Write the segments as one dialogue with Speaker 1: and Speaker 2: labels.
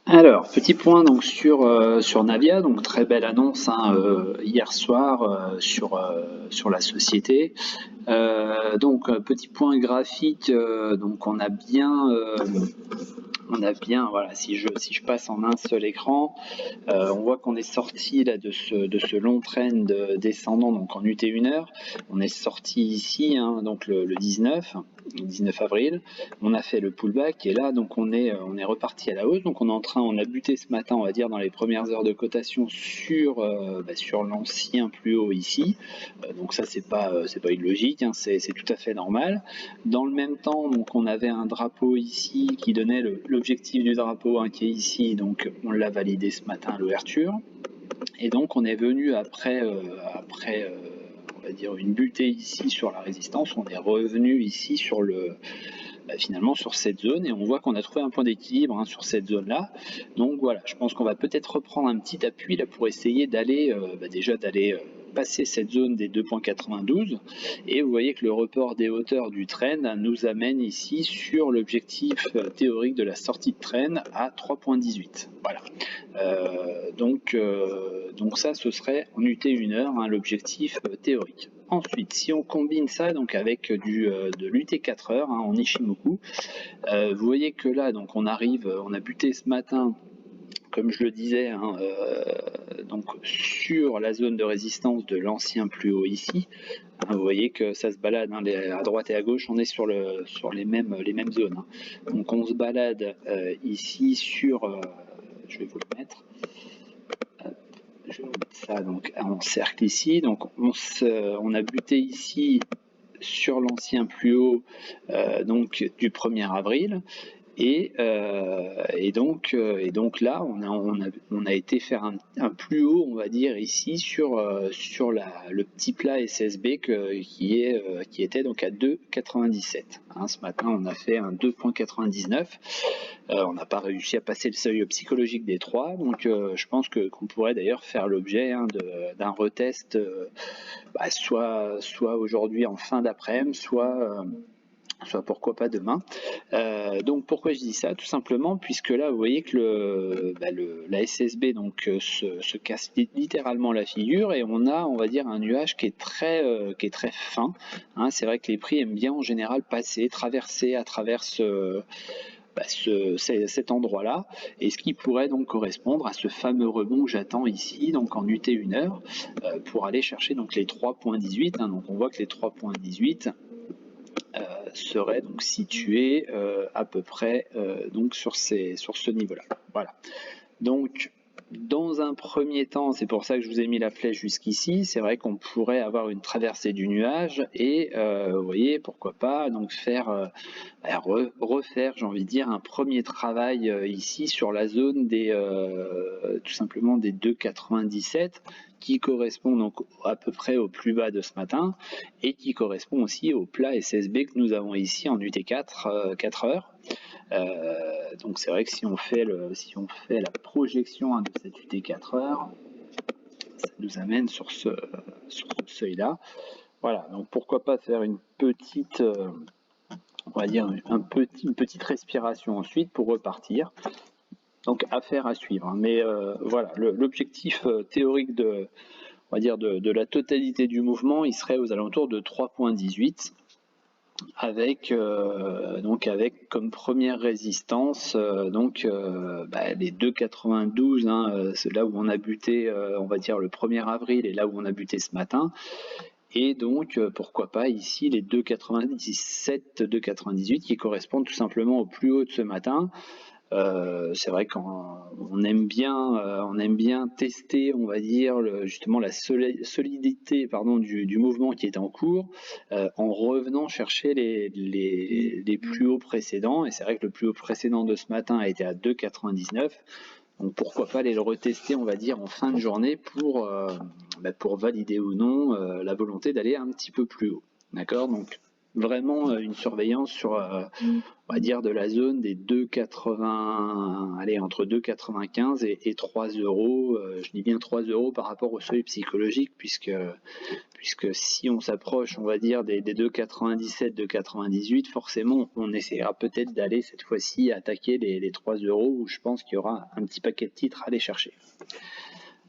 Speaker 1: Alors, petit point donc sur Navia, donc très belle annonce hein, hier soir sur la société. Petit point graphique, donc on a bien, voilà, si je passe en un seul écran, on voit qu'on est sorti là de ce long trend descendant donc en UT1 heure. On est sorti ici, hein, donc le 19 avril. On a fait le pullback et là donc on est reparti à la hausse. Donc on a buté ce matin, on va dire dans les premières heures de cotation sur l'ancien plus haut ici. Donc ça c'est pas illogique, hein, c'est tout à fait normal. Dans le même temps, donc on avait un drapeau ici qui donnait l'objectif du drapeau hein, qui est ici, donc on l'a validé ce matin à l'ouverture. Et donc on est venu après, on va dire une butée ici sur la résistance, on est revenu ici finalement sur cette zone et on voit qu'on a trouvé un point d'équilibre hein, sur cette zone là. Donc voilà, je pense qu'on va peut-être reprendre un petit appui là pour essayer d'aller passer cette zone des 2,92 et vous voyez que le report des hauteurs du trend nous amène ici sur l'objectif théorique de la sortie de trend à 3,18. Voilà. Donc ça ce serait en UT1 heure hein, l'objectif théorique. Ensuite, si on combine ça donc avec de l'UT4 heures hein, en Ishimoku, vous voyez que là donc on a buté ce matin, comme je le disais, hein, donc sur la zone de résistance de l'ancien plus haut ici. Hein, vous voyez que ça se balade hein, à droite et à gauche, on est sur les mêmes zones. Hein. Donc on se balade ici sur, je vais vous le mettre. Je vais mettre ça donc en cercle ici. Donc on a buté ici sur l'ancien plus haut donc du 1er avril. Et donc là, on a été faire un plus haut, on va dire, ici sur le petit plat SSB qui était donc à 2,97. Hein, ce matin, on a fait un 2,99. On n'a pas réussi à passer le seuil psychologique des 3, donc je pense qu'on pourrait d'ailleurs faire l'objet hein, d'un retest, soit aujourd'hui en fin d'après-midi, soit pourquoi pas demain. Donc pourquoi je dis ça? Tout simplement puisque là vous voyez que la SSB donc se casse littéralement la figure et on va dire un nuage qui est très fin. Hein, c'est vrai que les prix aiment bien en général traverser à travers cet endroit-là, et ce qui pourrait donc correspondre à ce fameux rebond que j'attends ici, donc en UT1 heure, pour aller chercher donc les 3,18. Hein, donc on voit que les 3,18 serait donc situé à peu près donc sur ce niveau-là. Voilà. Donc dans un premier temps, c'est pour ça que je vous ai mis la flèche jusqu'ici, c'est vrai qu'on pourrait avoir une traversée du nuage et vous voyez, pourquoi pas donc refaire, j'ai envie de dire, un premier travail ici sur la zone tout simplement des 2,97 qui correspond donc à peu près au plus bas de ce matin et qui correspond aussi au plat SSB que nous avons ici en UT4 4 heures. Donc c'est vrai que si on fait la projection hein, de cette UT4 heures, ça nous amène sur ce seuil-là. Voilà, donc pourquoi pas faire une petite, on va dire une petite respiration ensuite pour repartir. Donc affaire à suivre. Hein. Mais voilà, l'objectif théorique on va dire de la totalité du mouvement, il serait aux alentours de 3,18. Avec comme première résistance les 2,92 hein, c'est là où on a buté on va dire le 1er avril et là où on a buté ce matin et donc pourquoi pas ici les 2,97 2,98 qui correspondent tout simplement au plus haut de ce matin. C'est vrai qu'on aime bien tester, on va dire, justement la solidité du mouvement qui est en cours en revenant chercher les plus hauts précédents. Et c'est vrai que le plus haut précédent de ce matin a été à 2,99. Donc pourquoi pas aller le retester, on va dire, en fin de journée pour valider ou non la volonté d'aller un petit peu plus haut. D'accord ? Donc vraiment une surveillance sur, on va dire, de la zone des 2,80, allez, entre 2,95 et 3 euros. Je dis bien 3 euros par rapport au seuil psychologique, puisque si on s'approche, on va dire, des 2,97, 2,98, forcément, on essaiera peut-être d'aller cette fois-ci attaquer les 3 euros, où je pense qu'il y aura un petit paquet de titres à aller chercher.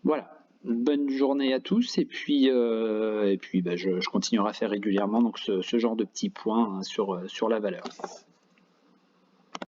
Speaker 1: Voilà. Bonne journée à tous, et puis je continuerai à faire régulièrement donc ce genre de petits points, hein, sur la valeur.